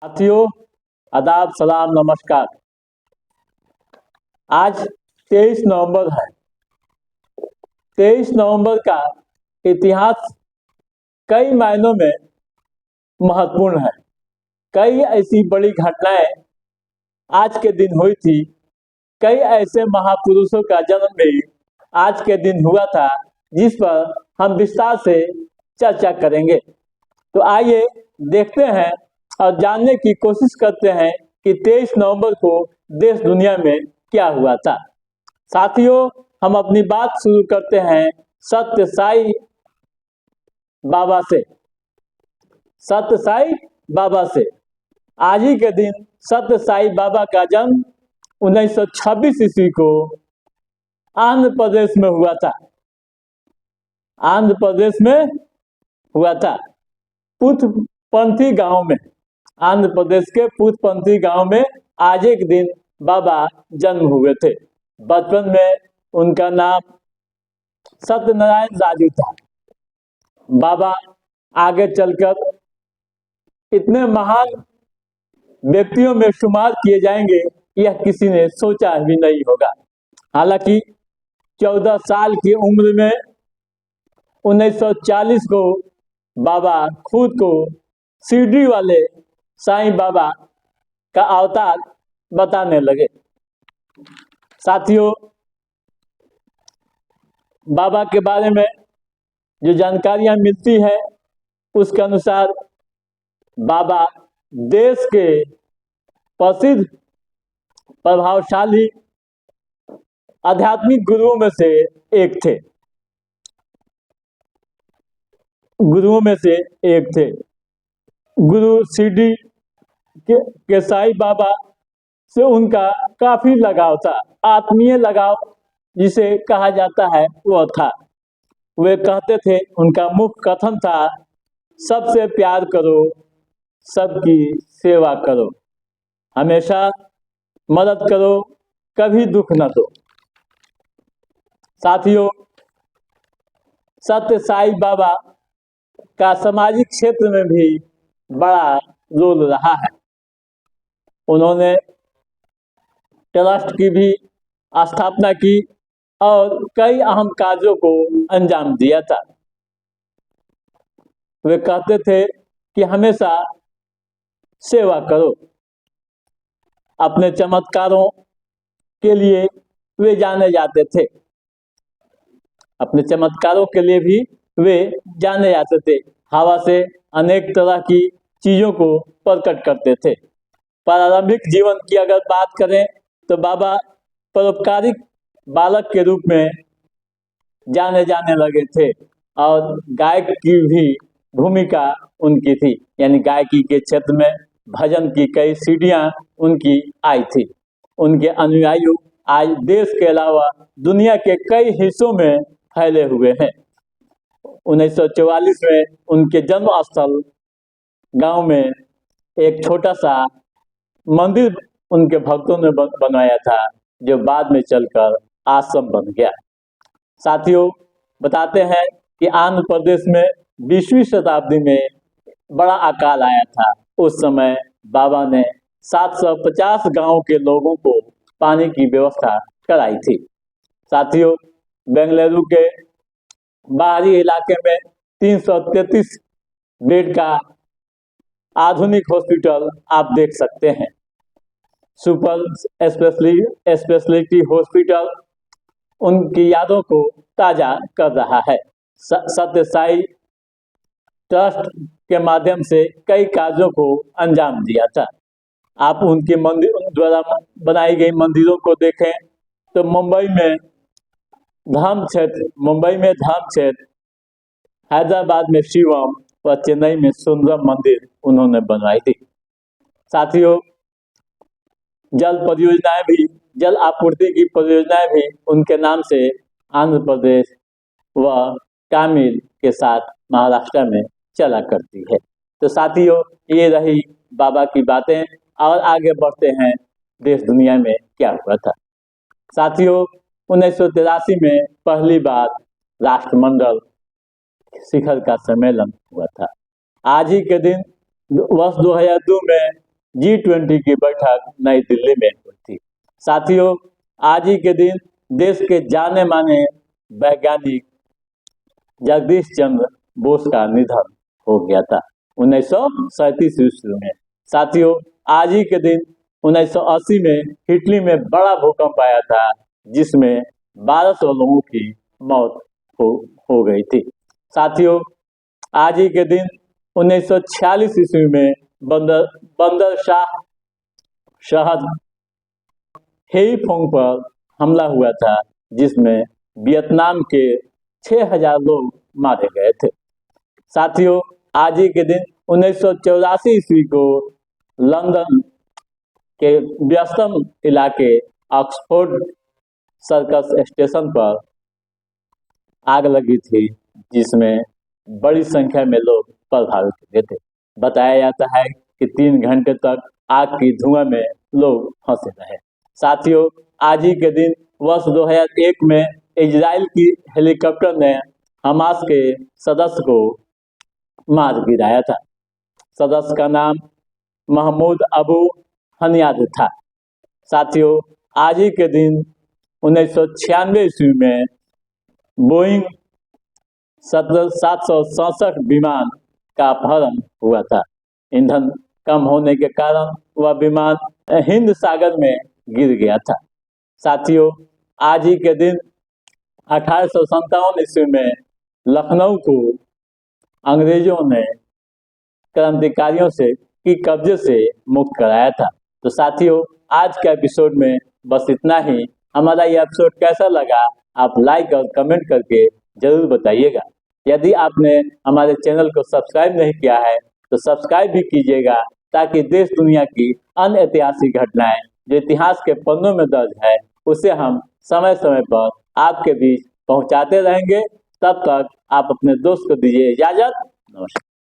साथियों, आदाब, सलाम, नमस्कार। आज 23 नवंबर है। 23 नवंबर का इतिहास कई मायनों में महत्वपूर्ण है। कई ऐसी बड़ी घटनाएं आज के दिन हुई थी। कई ऐसे महापुरुषों का जन्म भी आज के दिन हुआ था, जिस पर हम विस्तार से चर्चा करेंगे। तो आइए देखते हैं और जानने की कोशिश करते हैं कि 23 नवंबर को देश दुनिया में क्या हुआ था। साथियों, हम अपनी बात शुरू करते हैं सत्य साई बाबा से। सत्य साई बाबा से आज ही के दिन सत्य साई बाबा का जन्म 1926 ईस्वी को आंध्र प्रदेश में हुआ था। आंध्र प्रदेश में हुआ था, पुथपंथी गांव में। आंध्र प्रदेश के पुथपंथी गांव में आज एक दिन बाबा जन्म हुए थे। बचपन में उनका नाम सत्यनारायण राजू था। बाबा आगे चलकर इतने महान व्यक्तियों में शुमार किए जाएंगे, यह किसी ने सोचा भी नहीं होगा। हालांकि 14 साल की उम्र में 1940 को बाबा खुद को शिरडी वाले साईं बाबा का अवतार बताने लगे। साथियों, बाबा के बारे में जो जानकारियां मिलती है उसके अनुसार बाबा देश के प्रसिद्ध प्रभावशाली आध्यात्मिक गुरुओं में से एक थे। गुरु शिरडी के साईं बाबा से उनका काफी लगाव था, आत्मीय लगाव जिसे कहा जाता है वह था। वे कहते थे, उनका मुख्य कथन था, सबसे प्यार करो, सबकी सेवा करो, हमेशा मदद करो, कभी दुख न दो। साथियों, सत्य साई बाबा का सामाजिक क्षेत्र में भी बड़ा रोल रहा है। उन्होंने ट्रस्ट की भी स्थापना की और कई अहम कार्यों को अंजाम दिया था। वे कहते थे कि हमेशा सेवा करो। अपने चमत्कारों के लिए वे जाने जाते थे। अपने चमत्कारों के लिए भी वे जाने जाते थे। हवा से अनेक तरह की चीजों को प्रकट करते थे। प्रारंभिक जीवन की अगर बात करें तो बाबा परोपकारिक बालक के रूप में जाने जाने लगे थे और गायक की भी भूमिका उनकी थी। यानी गायकी के क्षेत्र में भजन की कई सीढ़ियां उनकी आई थी। उनके अनुयायी आज देश के अलावा दुनिया के कई हिस्सों में फैले हुए हैं। 1944 में उनके जन्म स्थल गांव में एक छोटा सा मंदिर उनके भक्तों ने बनवाया था, जो बाद में चलकर आश्रम बन गया। साथियों, बताते हैं कि आंध्र प्रदेश में 20वीं शताब्दी में बड़ा अकाल आया था। उस समय बाबा ने 750 गांव के लोगों को पानी की व्यवस्था कराई थी। साथियों, बेंगलुरु के बाहरी इलाके में 333 बेड का आधुनिक हॉस्पिटल आप देख सकते हैं। सुपर स्पेशलिटी हॉस्पिटल उनकी यादों को ताजा कर रहा है। सत्य साई ट्रस्ट के माध्यम से कई कार्यों को अंजाम दिया था। आप उनके मंदिर द्वारा बनाई गई मंदिरों को देखें तो मुंबई में धाम क्षेत्र, हैदराबाद में शिवम और चेन्नई में सुंदरम मंदिर उन्होंने बनवाई थी। साथियों, जल आपूर्ति की परियोजनाएं भी उनके नाम से आंध्र प्रदेश व तमिल के साथ महाराष्ट्र में चला करती है। तो साथियों, ये रही बाबा की बातें और आगे बढ़ते हैं देश दुनिया में क्या हुआ था। साथियों, 1983 में पहली बार राष्ट्रमंडल शिखर का सम्मेलन हुआ था। आज ही के दिन वर्ष 2002 में G20 की बैठक नई दिल्ली में हुई थी। साथियों, आज ही के दिन देश के जाने माने वैज्ञानिक जगदीश चंद्र बोस का निधन हो गया था 1937 ईस्वी में। साथियों, आज ही के दिन 1980 में इटली में बड़ा भूकंप आया था, जिसमें 1200 लोगों की मौत हो गई थी। साथियों, आज ही के दिन 1946 ईस्वी में बंदर शाह शहर हेईफोंग पर हमला हुआ था, जिसमें वियतनाम के 6000 लोग मारे गए थे। साथियों, आज ही के दिन 1984 ईस्वी को लंदन के व्यस्तम इलाके ऑक्सफोर्ड सर्कस स्टेशन पर आग लगी थी, जिसमें बड़ी संख्या में लोग प्रभावित हुए थे। बताया जाता है कि 3 घंटे तक आग की धुआं में लोग फंसे रहे। साथियों, आज ही के दिन वर्ष 2001 में इजराइल की हेलीकॉप्टर ने हमास के सदस्य को मार गिराया था। सदस्य का नाम महमूद अबू हनियाद था। साथियों, आज ही के दिन 1996 ईस्वी में बोइंग 767 विमान का अपहरण हुआ था। ईंधन कम होने के कारण वह विमान हिंद सागर में गिर गया था। साथियों, आज ही के दिन 1857 ईस्वी में लखनऊ को अंग्रेजों ने क्रांतिकारियों की कब्जे से मुक्त कराया था। तो साथियों, आज के एपिसोड में बस इतना ही। हमारा ये एपिसोड कैसा लगा आप लाइक और कमेंट करके जरूर बताइएगा। यदि आपने हमारे चैनल को सब्सक्राइब नहीं किया है तो सब्सक्राइब भी कीजिएगा, ताकि देश दुनिया की अन्य ऐतिहासिक घटनाएं जो इतिहास के पन्नों में दर्ज है उसे हम समय समय पर आपके बीच पहुंचाते रहेंगे। तब तक आप अपने दोस्त को दीजिए इजाजत। नमस्कार।